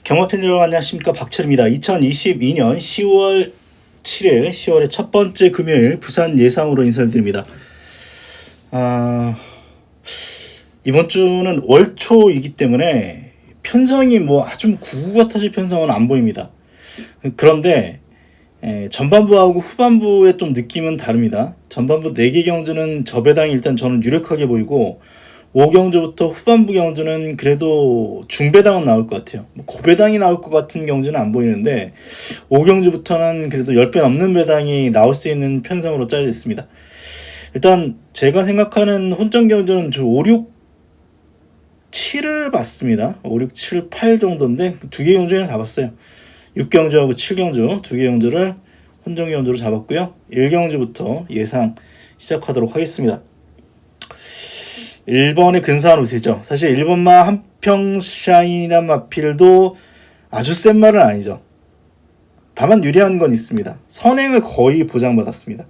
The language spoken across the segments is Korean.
경마팬 여러분 안녕하십니까, 박철입니다. 2022년 10월 7일 10월의 첫 번째 금요일 부산 예상으로 인사를 드립니다. 이번 주는 월초이기 때문에 편성이 뭐 아주 구구 같아질 편성은 안 보입니다. 그런데 전반부하고 후반부의 좀 느낌은 다릅니다. 전반부 4개 경주는 저배당이 일단 저는 유력하게 보이고, 5경주부터 후반부 경주는 그래도 중배당은 나올 것 같아요. 고배당이 나올 것 같은 경주는 안 보이는데, 5경주부터는 그래도 10배 넘는 배당이 나올 수 있는 편성으로 짜여 있습니다. 일단 제가 생각하는 혼전 경주는 5, 6, 7을 봤습니다. 5, 6, 7, 8 정도인데 그 2개 경주를 잡았어요. 6경주하고 7경주 2개 경주를 혼전 경주로 잡았고요. 1경주부터 예상 시작하도록 하겠습니다. 1번의 근사한 우세죠. 사실 1번마 한평샤인이란 마필도 아주 센 말은 아니죠. 다만 유리한 건 있습니다. 선행을 거의 보장받았습니다.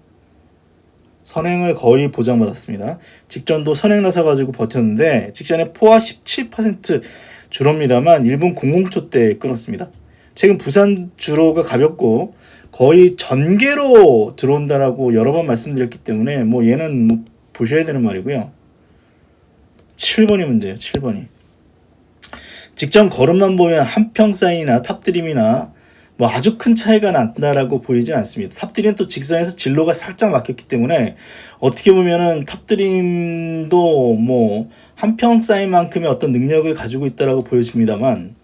직전도 선행 나서가지고 버텼는데 직전에 포화 17% 주로입니다만 1분 00초 때 끊었습니다. 최근 부산 주로가 가볍고 거의 전개로 들어온다라고 여러 번 말씀드렸기 때문에 뭐 얘는 뭐 보셔야 되는 말이고요. 7번이 문제예요. 7번이. 직전 걸음만 보면 한평사인이나 탑드림이나 뭐 아주 큰 차이가 난다라고 보이진 않습니다. 탑드림은 또 직선에서 진로가 살짝 막혔기 때문에 어떻게 보면은 탑드림도 뭐 한평사인만큼의 어떤 능력을 가지고 있다라고 보여집니다만,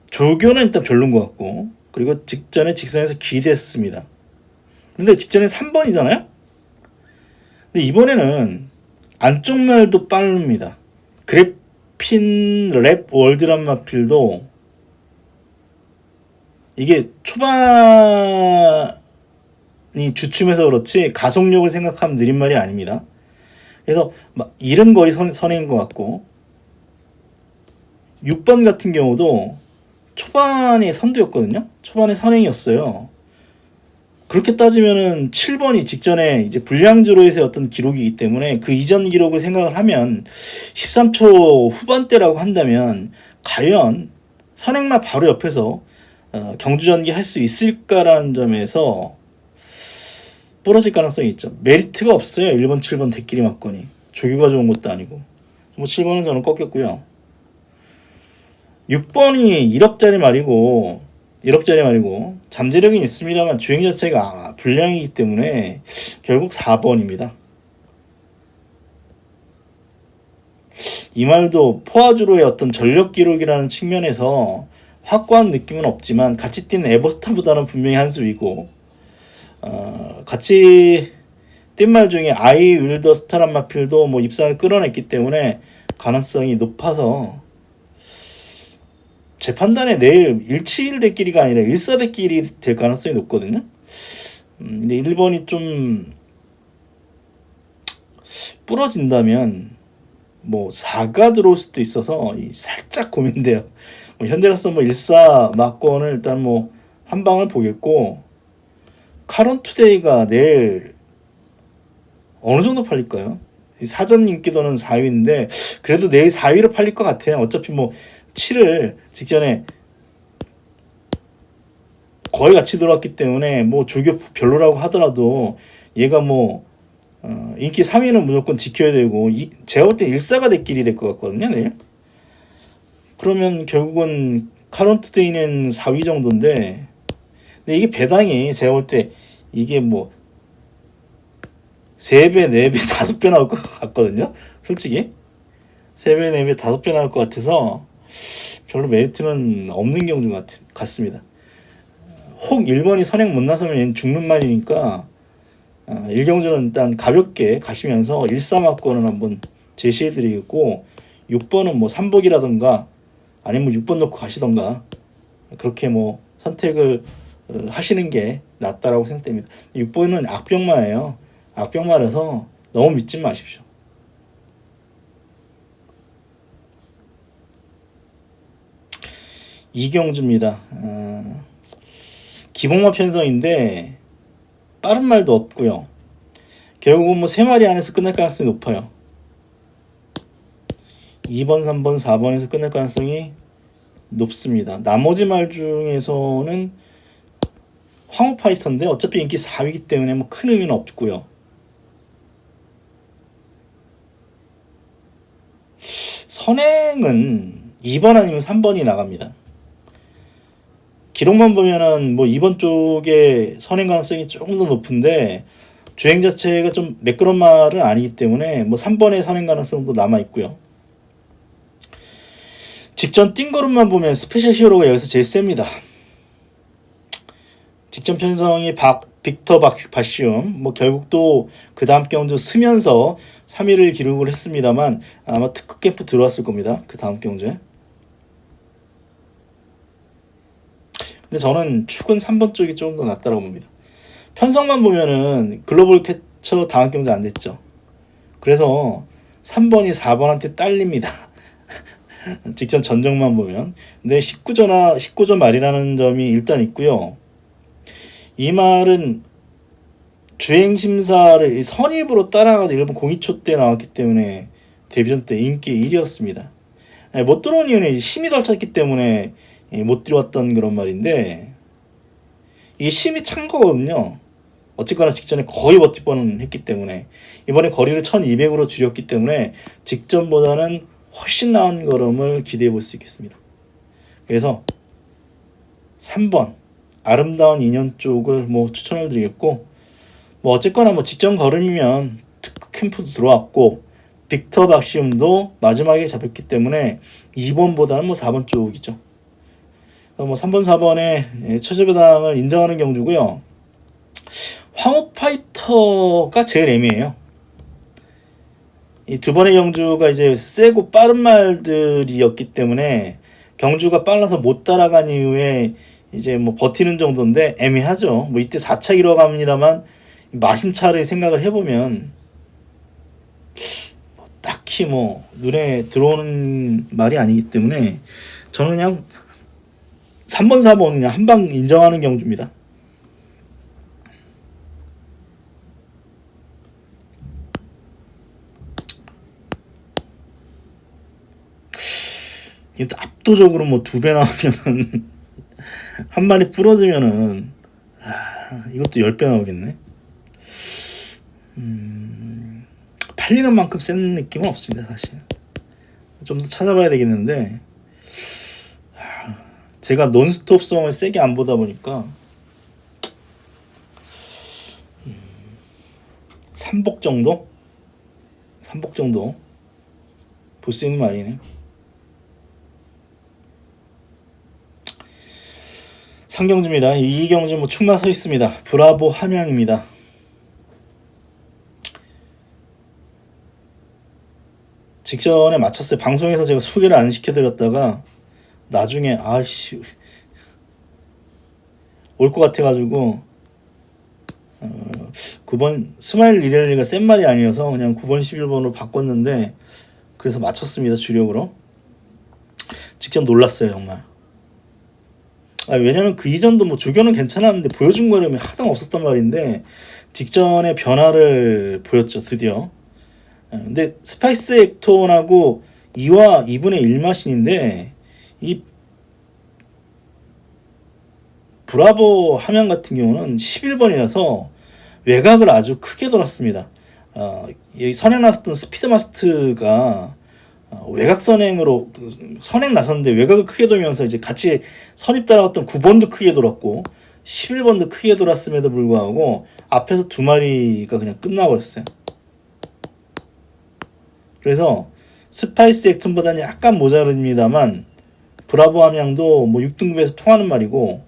조교는 일단 별론 것 같고, 그리고 직전에 직선에서 기대했습니다. 근데 직전에 3번이잖아요? 근데 이번에는 안쪽 말도 빠릅니다. 그래핀 랩 월드란 마필도 이게 초반이 주춤해서 그렇지 가속력을 생각하면 느린 말이 아닙니다. 그래서 일은 거의 선행인 것 같고, 6번 같은 경우도 초반에 선두였거든요. 초반에 선행이었어요. 그렇게 따지면은 7번이 직전에 이제 불량주로에서의 어떤 기록이기 때문에 그 이전 기록을 생각을 하면 13초 후반대라고 한다면 과연 선행마 바로 옆에서 경주전기 할 수 있을까라는 점에서 부러질 가능성이 있죠. 메리트가 없어요. 1번, 7번 대끼리 맞거니. 조교가 좋은 것도 아니고. 뭐 7번은 저는 꺾였고요. 6번이 1억짜리 말이고 잠재력이 있습니다만 주행 자체가 불량이기 때문에 결국 4번입니다. 이 말도 포화주로의 어떤 전력 기록이라는 측면에서 확고한 느낌은 없지만 같이 뛴 에버스타보다는 분명히 한 수이고, 같이 뛴 말 중에 아이 윌더 스타란 마필도 뭐 입상을 끌어냈기 때문에 가능성이 높아서 제 판단에 내일 171대끼리가 아니라 1사대끼리 될 가능성이 높거든요. 근데 1번이 좀 부러진다면 뭐 4가 들어올 수도 있어서 살짝 고민돼요. 현대로서 뭐 1사 막권을 일단 뭐 한 방을 보겠고, 카론투데이가 내일 어느 정도 팔릴까요? 사전 인기도는 4위인데 그래도 내일 4위로 팔릴 것 같아요. 어차피 뭐 7을 직전에 거의 같이 들어왔기 때문에 뭐 조교 별로라고 하더라도 얘가 뭐 인기 3위는 무조건 지켜야 되고, 제가 볼 때 1사가 대끼리 될 것 같거든요. 내일. 그러면 결국은 카런트데이는 4위 정도인데, 근데 이게 배당이 제가 볼 때 이게 뭐 3배, 4배, 5배 나올 것 같거든요. 솔직히 3배, 4배, 5배 나올 것 같아서 별로 메리트는 없는 경주 같습니다. 혹 1번이 선행 못 나서면 얘는 죽는 말이니까 1경주는 일단 가볍게 가시면서 1-3막권을 한번 제시해드리겠고, 6번은 뭐 3복이라던가 아니면 6번 놓고 가시던가 그렇게 뭐 선택을 하시는 게 낫다라고 생각됩니다. 6번은 악병마예요. 악병마라서 너무 믿지 마십시오. 이경주입니다. 기복마 편성인데 빠른 말도 없고요. 결국은 뭐 3마리 안에서 끝날 가능성이 높아요. 2번, 3번, 4번에서 끝날 가능성이 높습니다. 나머지 말 중에서는 황후 파이터인데 어차피 인기 4위이기 때문에 뭐 큰 의미는 없고요. 선행은 2번 아니면 3번이 나갑니다. 기록만 보면은 뭐 2번 쪽에 선행 가능성이 조금 더 높은데 주행 자체가 좀 매끄러운 말은 아니기 때문에 뭐 3번의 선행 가능성도 남아 있고요. 직전 띵거름만 보면 스페셜 히어로가 여기서 제일 셉니다. 직전 편성이 빅터 바시움, 뭐 결국 또 그 다음 경주 쓰면서 3위를 기록을 했습니다만 아마 특급 캠프 들어왔을 겁니다. 그 다음 경주에. 근데 저는 축은 3번 쪽이 조금 더 낫다고 봅니다. 편성만 보면은 글로벌 캐쳐 다음 경주 안 됐죠. 그래서 3번이 4번한테 딸립니다. 직전 전적만 보면. 근데 19전 말이라는 점이 일단 있고요. 이 말은 주행심사를 선입으로 따라가도 일본 공이초 때 나왔기 때문에 데뷔전 때 인기 1위였습니다. 못 들어온 이유는 힘이 덜 찼기 때문에 못 들어왔던 그런 말인데 이게 힘이 찬 거거든요. 어쨌거나 직전에 거의 버티번은 했기 때문에 이번에 거리를 1200으로 줄였기 때문에 직전보다는 훨씬 나은 걸음을 기대해 볼 수 있겠습니다. 그래서 3번 아름다운 인연 쪽을 뭐 추천을 드리겠고 뭐 어쨌거나 뭐 직전 걸음이면 특급 캠프도 들어왔고 빅터 박시움도 마지막에 잡혔기 때문에 2번보다는 뭐 4번 쪽이죠. 뭐 3번 4번의 최저배당을 인정하는 경주고요. 황후 파이터가 제일 애매해요. 이 두 번의 경주가 이제 세고 빠른 말들이었기 때문에 경주가 빨라서 못 따라간 이후에 이제 뭐 버티는 정도인데 애매하죠. 뭐 이때 4차 기록 합니다만 마신차를 생각을 해보면 딱히 뭐 눈에 들어오는 말이 아니기 때문에 저는 그냥 3번 4번 그냥 한 방 인정하는 경주입니다. 이것도 압도적으로 뭐 2배 나오면은 한 마리 부러지면은 이것도 10배 나오겠네. 팔리는 만큼 센 느낌은 없습니다. 사실 좀 더 찾아봐야 되겠는데 제가 논스톱성을 세게 안 보다 보니까 삼복 정도 볼 수 있는 말이네. 상경주입니다. 이 경주 뭐 축마 서 있습니다. 브라보 함양입니다. 직전에 마쳤어요. 방송에서 제가 소개를 안 시켜드렸다가 나중에 아씨 올 것 같아가지고 9번 스마일 리렐리가 센 말이 아니어서 그냥 9번 11번으로 바꿨는데 그래서 마쳤습니다. 주력으로. 직전 놀랐어요 정말. 왜냐면 그 이전도 뭐 조견은 괜찮았는데 보여준 거라면 하등 없었단 말인데 직전에 변화를 보였죠 드디어. 근데 스파이스 액톤하고 2와 2분의 1 마신인데 이 브라보 함양 같은 경우는 11번이라서 외곽을 아주 크게 돌았습니다. 여기 선행 나섰던 스피드마스트가 외곽 선행으로 선행 나섰는데 외곽을 크게 돌면서 이제 같이 선입 따라갔던 9번도 크게 돌았고 11번도 크게 돌았음에도 불구하고 앞에서 두 마리가 그냥 끝나버렸어요. 그래서 스파이스 액톤보다는 약간 모자릅니다만 브라보 함양도 뭐 6등급에서 통하는 말이고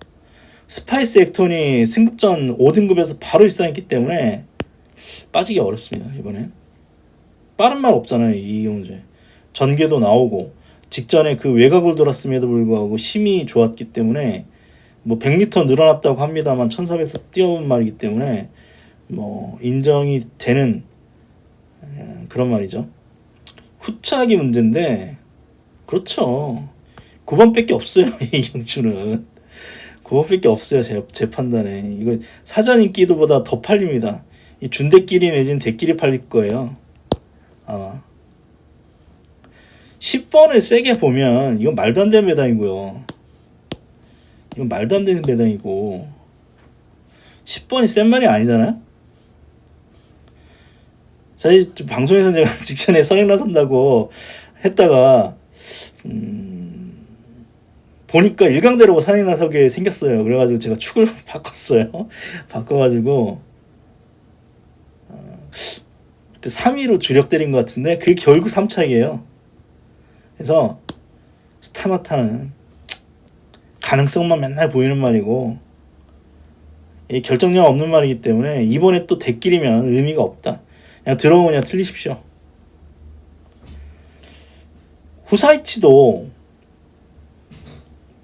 스파이스 액톤이 승급전 5등급에서 바로 입상했기 때문에 빠지기 어렵습니다. 이번에 빠른 말 없잖아요. 이 경주에 전개도 나오고 직전에 그 외곽을 돌았음에도 불구하고 힘이 좋았기 때문에 뭐 100m 늘어났다고 합니다만 1400에서 뛰어본 말이기 때문에 뭐 인정이 되는 그런 말이죠. 후차하기 문제인데 그렇죠. 9번밖에 없어요. 이 경주는 9번밖에 없어요. 제 판단에 이거 사전 인기도보다 더 팔립니다. 이 준대끼리 내진 대끼리 팔릴 거예요 아마. 10번을 세게 보면 이건 말도 안 되는 배당이고요. 이건 말도 안 되는 배당이고 10번이 센 말이 아니잖아요. 사실 방송에서 제가 직전에 선행 나선다고 했다가 보니까 일강대로 선행 나서게 생겼어요. 그래가지고 제가 축을 바꿨어요. 바꿔가지고 그때 3위로 주력 때린 것 같은데 그게 결국 3차이에요. 그래서 스타마타는 가능성만 맨날 보이는 말이고 결정력 없는 말이기 때문에 이번에 또 대길이면 의미가 없다. 그냥 들어오냐 틀리십시오. 후사이치도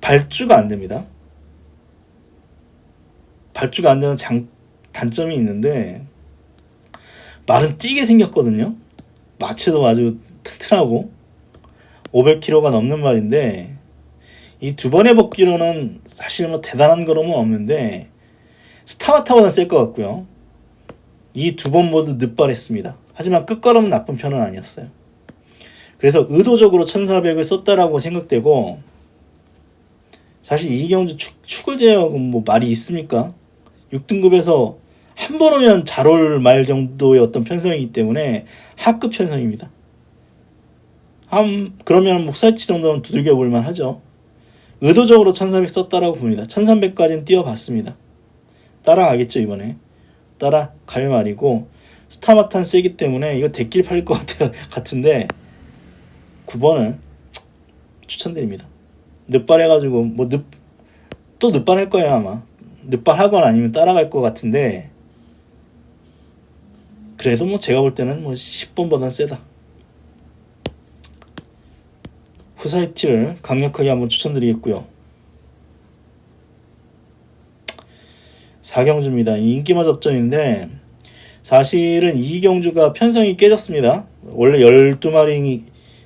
발주가 안 됩니다. 발주가 안 되는 단점이 있는데 말은 뛰게 생겼거든요. 마체도 아주 튼튼하고 500kg가 넘는 말인데 이 두 번의 복귀로는 사실 뭐 대단한 거로는 없는데 스타마타보다 셀 것 같고요. 이 두 번 모두 늦발했습니다. 하지만 끝걸음은 나쁜 편은 아니었어요. 그래서 의도적으로 1400을 썼다라고 생각되고 사실 이경주 축을 제외하고 뭐 말이 있습니까? 6등급에서 한 번 오면 잘 올 말 정도의 어떤 편성이기 때문에 하급 편성입니다. 그러면 뭐 후사이치 정도는 두들겨 볼만 하죠. 의도적으로 1400 썼다라고 봅니다. 1300까지는 뛰어봤습니다. 따라가겠죠 이번에. 따라갈 말이고 스타마탄 세기 때문에 이거 대길 팔릴 것 같은데 9번을 추천드립니다. 늦발해가지고 뭐 또 늦발할 거예요 아마. 늦발하거나 아니면 따라갈 것 같은데 그래도 뭐 제가 볼 때는 뭐 10번보단 세다. 후사이치를 강력하게 한번 추천드리겠고요. 4경주입니다. 인기마 접전인데 사실은 이경주가 편성이 깨졌습니다. 원래 12마리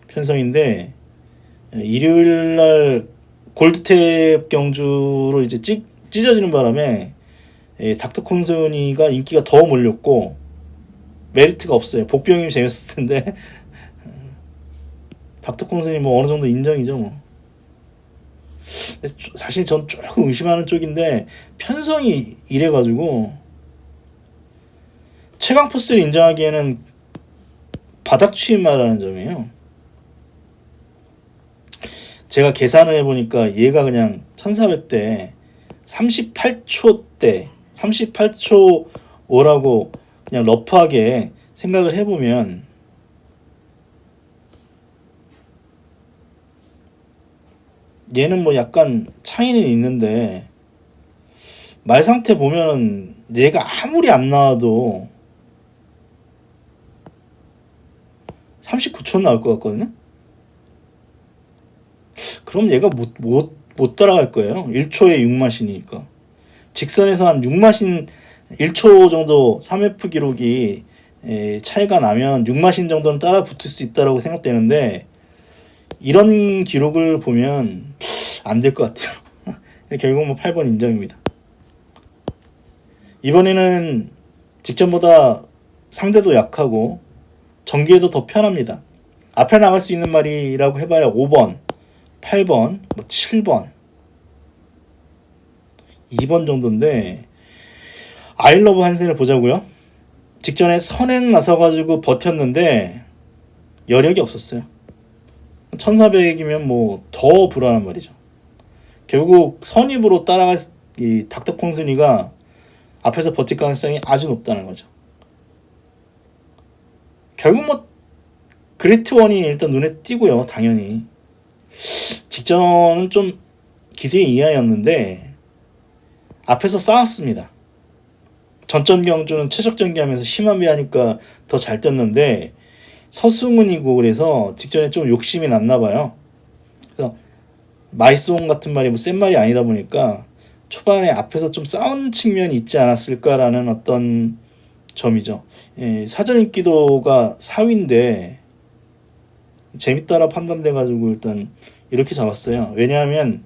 편성인데 일요일날 골드탭 경주로 이제 찢어지는 바람에 닥터콩순이가 인기가 더 몰렸고 메리트가 없어요. 복병이면 재밌었을 텐데 닥터콩순이 뭐 어느 정도 인정이죠 뭐. 사실 전 조금 의심하는 쪽인데 편성이 이래가지고 최강 포스를 인정하기에는 바닥 취임마라는 점이에요. 제가 계산을 해보니까 얘가 그냥 1400대 38초 5라고 그냥 러프하게 생각을 해보면 얘는 뭐 약간 차이는 있는데 말 상태 보면 얘가 아무리 안 나와도 39초 나올 것 같거든요. 그럼 얘가 못 따라갈 거예요. 1초에 6마신이니까. 직선에서 한 6마신 1초 정도 3F 기록이 차이가 나면 6마신 정도는 따라 붙을 수 있다고 생각되는데 이런 기록을 보면 안 될 것 같아요. 결국 뭐 8번 인정입니다. 이번에는 직전보다 상대도 약하고 전개도 더 편합니다. 앞에 나갈 수 있는 말이라고 해봐야 5번, 8번, 뭐 7번, 2번 정도인데 아이러브 한센을 보자고요. 직전에 선행 나서가지고 버텼는데 여력이 없었어요. 1400이면 뭐 더 불안한 말이죠. 결국 선입으로 따라갈 이 닥터콩순이가 앞에서 버틸 가능성이 아주 높다는 거죠. 결국 뭐 그레이트1이 일단 눈에 띄고요. 당연히 직전은 좀 기세 이하였는데 앞에서 싸웠습니다. 전전 경주는 최적 전개하면서 심한 배하니까 더 잘 뛰었는데 서승훈이고 그래서 직전에 좀 욕심이 났나 봐요. 그래서 마이송 같은 말이 뭐 센 말이 아니다 보니까 초반에 앞에서 좀 싸운 측면이 있지 않았을까라는 어떤 점이죠. 사전 인기도가 4위인데 재밌다라 판단돼가지고 일단 이렇게 잡았어요. 왜냐하면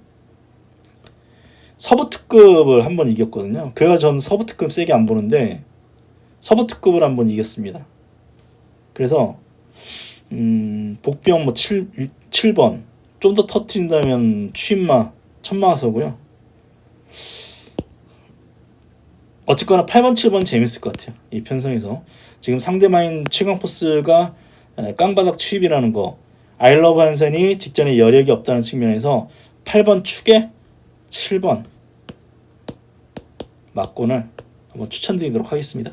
서부 특급을 한번 이겼거든요. 그래가지고 저는 서부 특급 세게 안 보는데 서부 특급을 한번 이겼습니다. 그래서 복병 뭐 7번 좀 더 터트린다면 추임마 천마서고요. 어쨌거나 8번 7번 재밌을 것 같아요. 이 편성에서 지금 상대마인 최강포스가 깡바닥 추입이라는 거, 아이러브 한센이 직전에 여력이 없다는 측면에서 8번 축에 7번 막곤을 한번 추천드리도록 하겠습니다.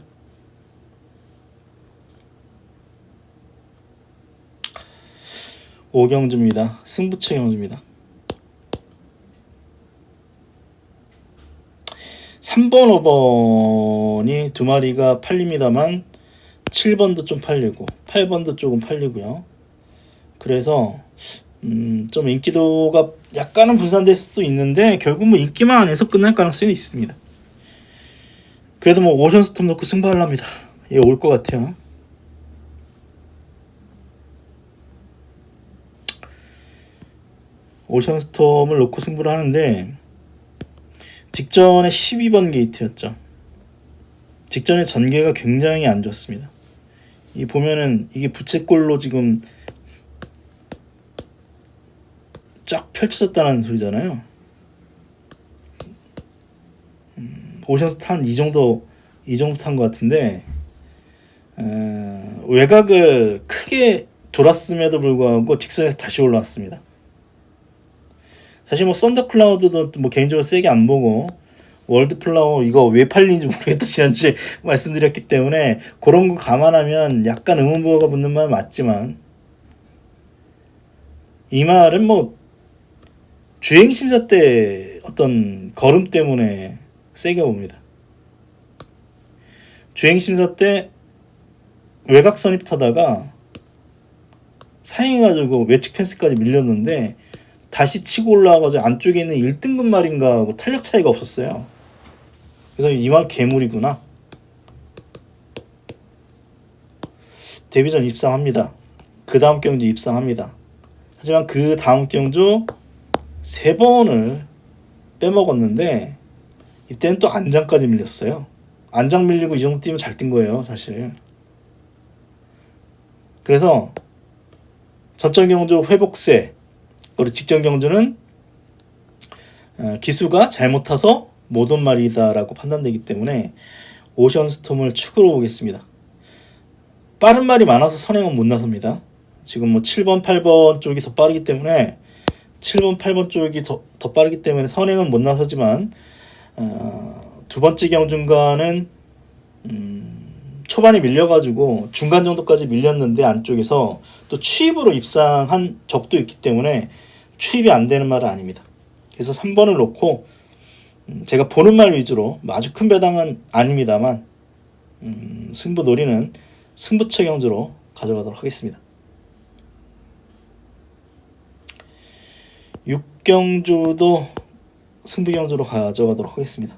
오경주입니다. 승부처 경주입니다. 3번, 5번이 두 마리가 팔립니다만 7번도 좀 팔리고 8번도 조금 팔리고요. 그래서 좀 인기도가 약간은 분산될 수도 있는데 결국 뭐 인기만 안 해서 끝날 가능성이 있습니다. 그래도 뭐 오션 스톱 넣고 승부하려합니다. 예, 올 것 같아요. 오션 스톰을 놓고 승부를 하는데 직전에 12번 게이트였죠. 직전에 전개가 굉장히 안 좋습니다. 이 보면은 이게 부채꼴로 지금 쫙 펼쳐졌다는 소리잖아요. 오션 스타 한 이 정도 탄 것 같은데 외곽을 크게 돌았음에도 불구하고 직선에서 다시 올라왔습니다. 사실 뭐 썬더 클라우드도 뭐 개인적으로 세게 안 보고 월드 플라워 이거 왜 팔리는지 모르겠다 지난주에 말씀드렸기 때문에 그런 거 감안하면 약간 의문부호가 붙는 말 맞지만 이 말은 뭐 주행 심사 때 어떤 걸음 때문에 세게 봅니다. 주행 심사 때 외곽 선입 타다가 사행해가지고 외측 펜스까지 밀렸는데 다시 치고 올라와가지고 안쪽에 있는 1등급 말인가 하고 탄력 차이가 없었어요. 그래서 이 말 괴물이구나. 데뷔전 입상합니다. 그 다음 경주 입상합니다. 하지만 그 다음 경주 3번을 빼먹었는데 이때는 또 안장까지 밀렸어요. 안장 밀리고 이 정도 뛰면 잘 뛴 거예요 사실. 그래서 전전 경주 회복세 그리고 직전 경주는 기수가 잘못 타서 못 온 말이다라고 판단되기 때문에 오션 스톰을 축으로 보겠습니다. 빠른 말이 많아서 선행은 못 나섭니다. 지금 뭐 7번, 8번 쪽이 더 빠르기 때문에 7번, 8번 쪽이 더 빠르기 때문에 선행은 못 나서지만 두 번째 경주가는 초반에 밀려가지고 중간 정도까지 밀렸는데 안쪽에서 또 추입으로 입상한 적도 있기 때문에 추입이 안 되는 말은 아닙니다. 그래서 3번을 놓고 제가 보는 말 위주로 아주 큰 배당은 아닙니다만 승부 노리는 승부처 경주로 가져가도록 하겠습니다. 6경주도 승부 경주로 가져가도록 하겠습니다.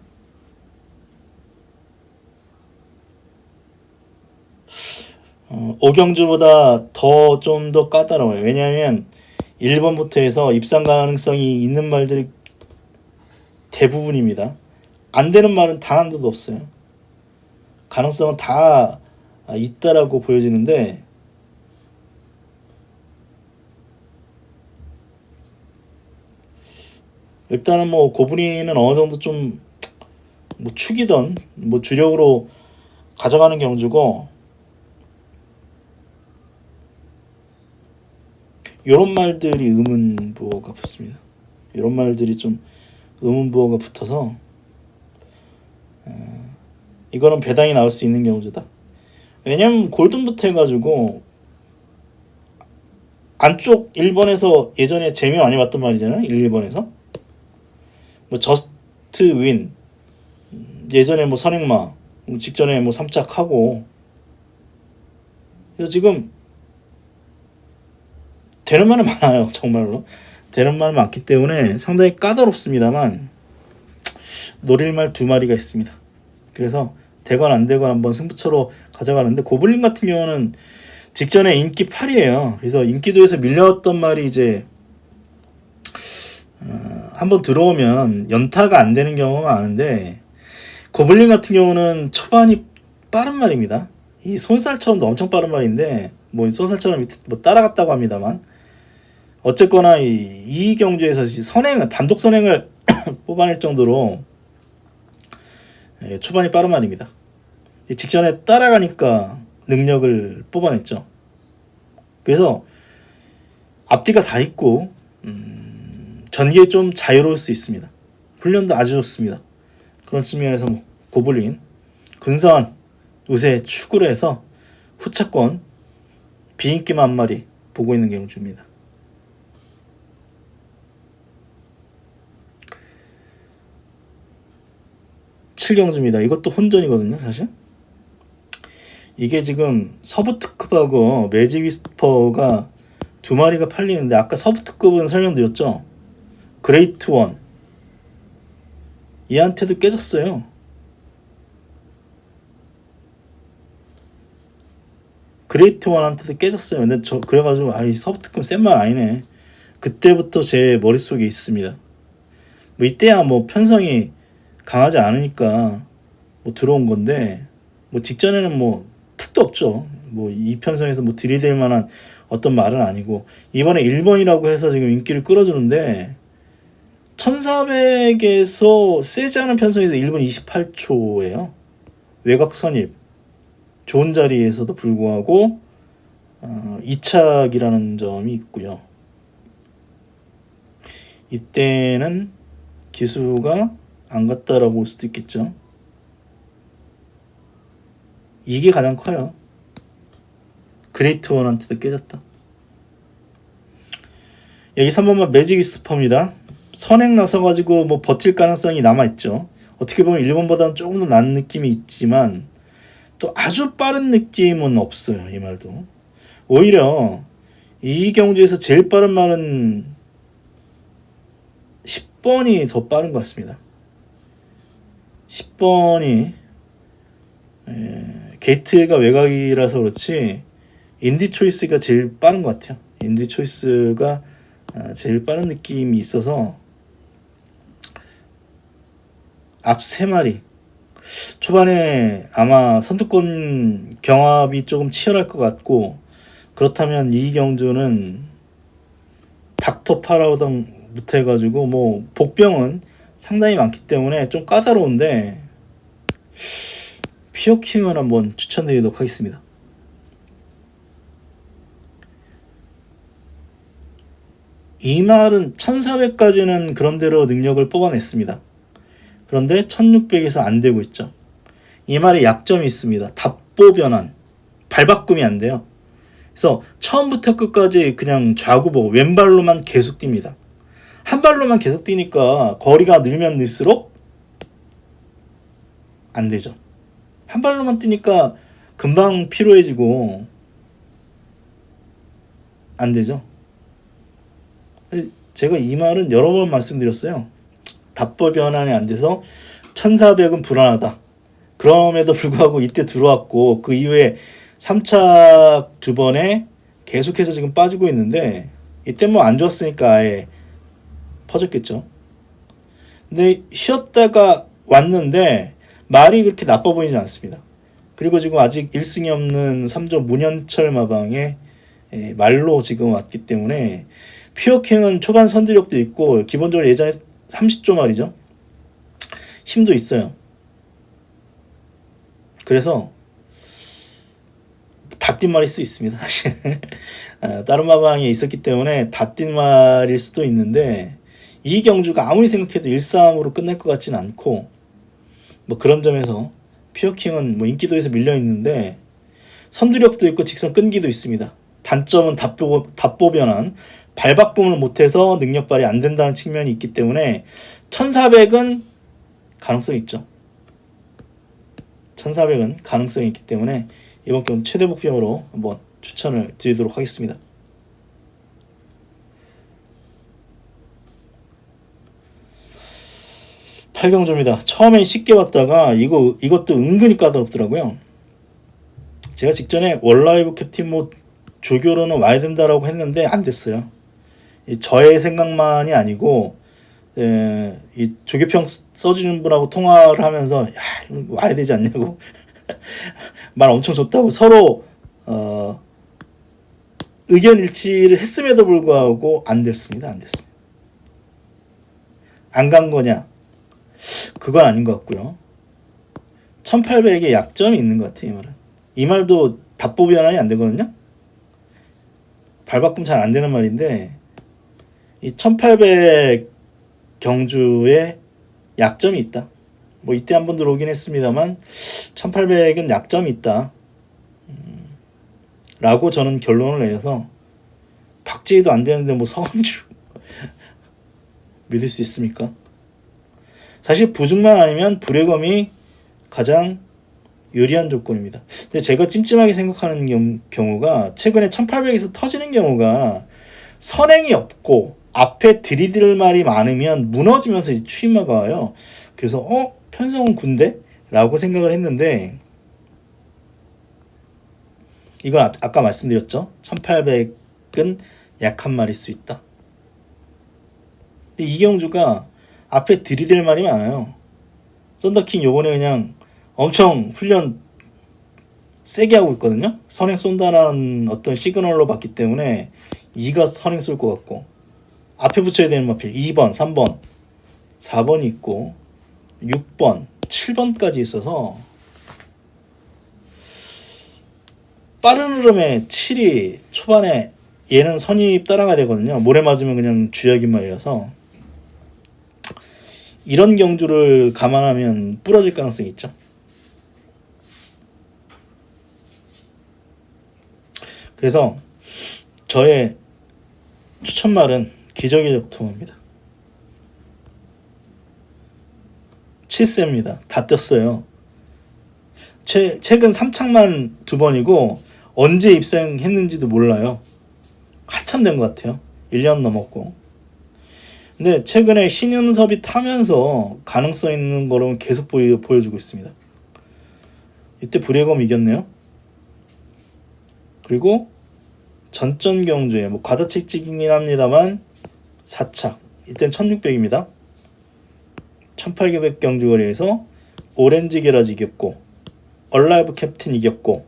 5경주보다 좀 더 까다로워요. 왜냐하면 1번부터 해서 입상 가능성이 있는 말들이 대부분입니다. 안 되는 말은 단 한 도도 없어요. 가능성은 다 있다라고 보여지는데 일단은 뭐 고분이는 어느 정도 좀 뭐 축이던 뭐 주력으로 가져가는 경주고 이런 말들이 의문부호가 붙습니다. 이런 말들이 좀 의문부호가 붙어서 이거는 배당이 나올 수 있는 경우다. 왜냐면 골든부터 해가지고 안쪽 1번에서 예전에 재미 많이 봤던 말이잖아요. 1, 2번에서 뭐 저스트 윈 예전에 뭐 선행마 직전에 뭐 3착하고 그래서 지금 되는 말은 많아요. 정말로 되는 말 많기 때문에 상당히 까다롭습니다만 노릴 말 2마리가 있습니다. 그래서 되건 안 되건 한번 승부처로 가져가는데 고블린 같은 경우는 직전에 인기 8이에요. 그래서 인기도에서 밀려왔던 말이 이제 한번 들어오면 연타가 안 되는 경우가 많은데 고블린 같은 경우는 초반이 빠른 말입니다. 이 손살처럼도 엄청 빠른 말인데 뭐 손살처럼 뭐 따라갔다고 합니다만 어쨌거나 이 경주에서 선행을 단독 선행을 뽑아낼 정도로 초반이 빠른 말입니다. 직전에 따라가니까 능력을 뽑아냈죠. 그래서 앞뒤가 다 있고 전기에 좀 자유로울 수 있습니다. 훈련도 아주 좋습니다. 그런 측면에서 고블린, 근사한 우세 축으로 해서 후차권 비인기만 한 마리 보고 있는 경주입니다. 칠경주입니다. 이것도 혼전이거든요, 사실. 이게 지금 서부 특급하고 매직 위스퍼가 두 마리가 팔리는데 아까 서부 특급은 설명드렸죠. 그레이트 원 얘한테도 깨졌어요. 그레이트 원한테도 깨졌어요. 근데 저 그래가지고 이 서부 특급 센 말 아니네. 그때부터 제 머릿속에 있습니다. 뭐 이때야 뭐 편성이 강하지 않으니까 뭐 들어온 건데 뭐 직전에는 뭐 택도 없죠. 뭐 이 편성에서 뭐 들이댈 만한 어떤 말은 아니고 이번에 1번이라고 해서 지금 인기를 끌어주는데 1400에서 세지 않은 편성에서 1분 28초예요. 외곽 선입 좋은 자리에서도 불구하고 2착이라는 점이 있고요. 이때는 기수가 안 갔다라고 볼 수도 있겠죠. 이게 가장 커요. 그레이트 원한테도 깨졌다. 여기 3번만 매직 위스퍼입니다. 선행 나서가지고 뭐 버틸 가능성이 남아있죠. 어떻게 보면 1번보다는 조금 더 나은 느낌이 있지만 또 아주 빠른 느낌은 없어요. 이 말도. 오히려 이 경주에서 제일 빠른 말은 10번이 더 빠른 것 같습니다. 10번이 게이트가 외곽이라서 그렇지 인디 초이스가 제일 빠른 것 같아요. 인디 초이스가 제일 빠른 느낌이 있어서 앞 3마리 초반에 아마 선두권 경합이 조금 치열할 것 같고 그렇다면 이 경주는 닥터 파라오던부터 해가지고 뭐 복병은 상당히 많기 때문에 좀 까다로운데 피어킹을 한번 추천드리도록 하겠습니다. 이 말은 1400까지는 그런대로 능력을 뽑아냈습니다. 그런데 1600에서 안 되고 있죠. 이 말에 약점이 있습니다. 답보 변환, 발바꿈이 안 돼요. 그래서 처음부터 끝까지 그냥 좌구보 왼발로만 계속 뜁니다. 한 발로만 계속 뛰니까 거리가 늘면 늘수록 안 되죠. 한 발로만 뛰니까 금방 피로해지고 안 되죠. 제가 이 말은 여러 번 말씀드렸어요. 답보 변환이 안 돼서 1400은 불안하다. 그럼에도 불구하고 이때 들어왔고 그 이후에 3착 2번에 계속해서 지금 빠지고 있는데 이때 뭐 안 좋았으니까 아예 퍼졌겠죠. 근데 쉬었다가 왔는데 말이 그렇게 나빠 보이지 않습니다. 그리고 지금 아직 1승이 없는 3조 문현철 마방에 말로 지금 왔기 때문에 퓨어킹은 초반 선두력도 있고 기본적으로 예전에 30조 말이죠. 힘도 있어요. 그래서 닷뒷말일 수 있습니다. 사실 다른 마방에 있었기 때문에 닷뒷말일 수도 있는데 이 경주가 아무리 생각해도 1-3으로 끝날 것 같지는 않고 뭐 그런 점에서 퓨어킹은 뭐 인기도에서 밀려 있는데 선두력도 있고 직선 끈기도 있습니다. 단점은 답보 변환, 발바꿈을 못해서 능력 발휘 안 된다는 측면이 있기 때문에 1400은 가능성이 있죠. 1400은 가능성이 있기 때문에 이번 경우 최대 복병으로 한번 추천을 드리도록 하겠습니다. 팔경조입니다. 처음엔 쉽게 봤다가 이것도 은근히 까다롭더라고요. 제가 직전에 월라이브 캡틴 뭐 조교로는 와야 된다라고 했는데 안 됐어요. 저의 생각만이 아니고 이 조교평 써주는 분하고 통화를 하면서 야, 와야 되지 않냐고 말 엄청 줬다고 서로 의견 일치를 했음에도 불구하고 안 됐습니다. 안 됐습니다. 안 간 거냐? 그건 아닌 것 같고요. 1800에 약점이 있는 것 같아요. 이 말은. 이 말도 답보 변환이 안 되거든요. 발바꿈 잘 안 되는 말인데 이 1800 경주에 약점이 있다. 뭐 이때 한번 들어오긴 했습니다만 1800은 약점이 있다. 라고 저는 결론을 내려서 박제도 안 되는데 뭐 서강주 믿을 수 있습니까? 사실 부중만 아니면 불의검이 가장 유리한 조건입니다. 근데 제가 찜찜하게 생각하는 경우가 최근에 1800에서 터지는 경우가 선행이 없고 앞에 들이댈 말이 많으면 무너지면서 이제 추임마가 와요. 그래서 편성은 군대? 라고 생각을 했는데 이건 아까 말씀드렸죠. 1800은 약한 말일 수 있다. 근데 이경주가 앞에 들이댈 말이 많아요. 썬더킹 요번에 그냥 엄청 훈련 세게 하고 있거든요. 선행 쏜다라는 어떤 시그널로 봤기 때문에 2가 선행 쏠 것 같고 앞에 붙여야 되는 마필 2번, 3번, 4번이 있고 6번, 7번까지 있어서 빠른 흐름에 7이 초반에 얘는 선입 따라가야 되거든요. 모래 맞으면 그냥 쥐약인 말이라서 이런 경주를 감안하면 부러질 가능성이 있죠. 그래서 저의 추천말은 기적의 적통입니다. 7세입니다. 다 떴어요. 최근 3창만 2번이고 언제 입상했는지도 몰라요. 한참 된 것 같아요. 1년 넘었고. 근데 최근에 신윤섭이 타면서 가능성 있는 거로 계속 보여주고 있습니다. 이때 불의검 이겼네요. 그리고 전전 경주에 뭐 과다책찍이긴 합니다만 4착. 이땐 1600입니다. 1800 경주거리에서 오렌지 게라지 이겼고 얼라이브 캡틴 이겼고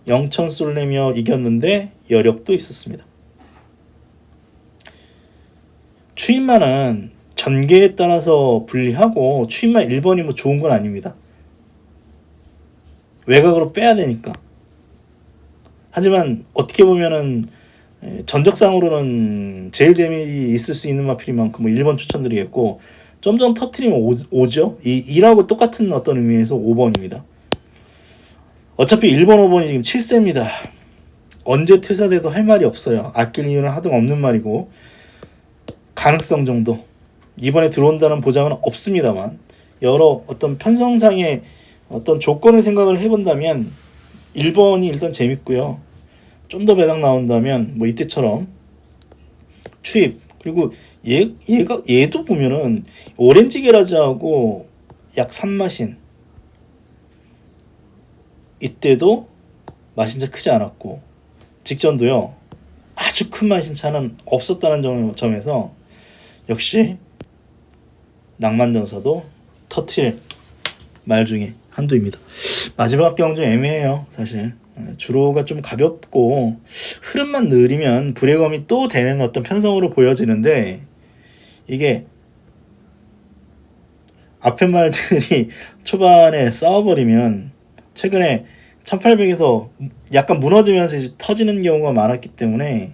영천 솔레며 이겼는데 여력도 있었습니다. 추임마는 전개에 따라서 분리하고 추임마 1번이 뭐 좋은 건 아닙니다. 외곽으로 빼야 되니까. 하지만 어떻게 보면은 전적상으로는 제일 재미있을 수 있는 마필인 만큼 뭐 1번 추천드리겠고 점점 터트리면 5죠. 2라고 똑같은 어떤 의미에서 5번입니다. 어차피 1번, 5번이 지금 7세입니다. 언제 퇴사돼도 할 말이 없어요. 아낄 이유는 하등 없는 말이고 가능성 정도 이번에 들어온다는 보장은 없습니다만 여러 어떤 편성상의 어떤 조건을 생각을 해본다면 1번이 일단 재밌고요. 좀 더 배당 나온다면 뭐 이때처럼 추입 그리고 얘도 보면은 오렌지 게라지하고 약 3마신 이때도 마신차 크지 않았고 직전도요 아주 큰 마신차는 없었다는 점에서 역시 낭만전사도 터트릴 말 중에 한두입니다. 마지막 경주 애매해요. 사실 주로가 좀 가볍고 흐름만 느리면 불의검이 또 되는 어떤 편성으로 보여지는데 이게 앞에 말들이 초반에 싸워버리면 최근에 1800에서 약간 무너지면서 이제 터지는 경우가 많았기 때문에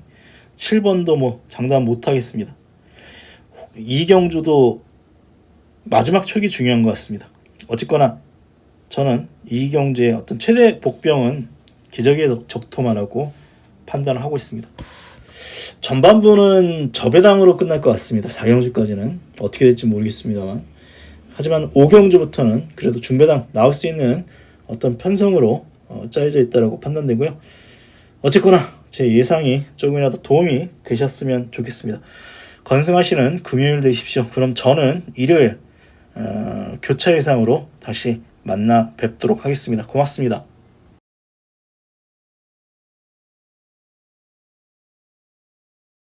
7번도 뭐 장담 못하겠습니다. 이 경주도 마지막 촉이 중요한 것 같습니다. 어쨌거나 저는 이 경주의 어떤 최대 복병은 기적의 적토마라고 판단을 하고 있습니다. 전반부는 저배당으로 끝날 것 같습니다. 4경주까지는 어떻게 될지 모르겠습니다만 하지만 5경주부터는 그래도 중배당 나올 수 있는 어떤 편성으로 짜여져 있다고 판단되고요. 어쨌거나 제 예상이 조금이라도 도움이 되셨으면 좋겠습니다. 건승하시는 금요일 되십시오. 그럼 저는 일요일 교차 예상으로 다시 만나 뵙도록 하겠습니다. 고맙습니다.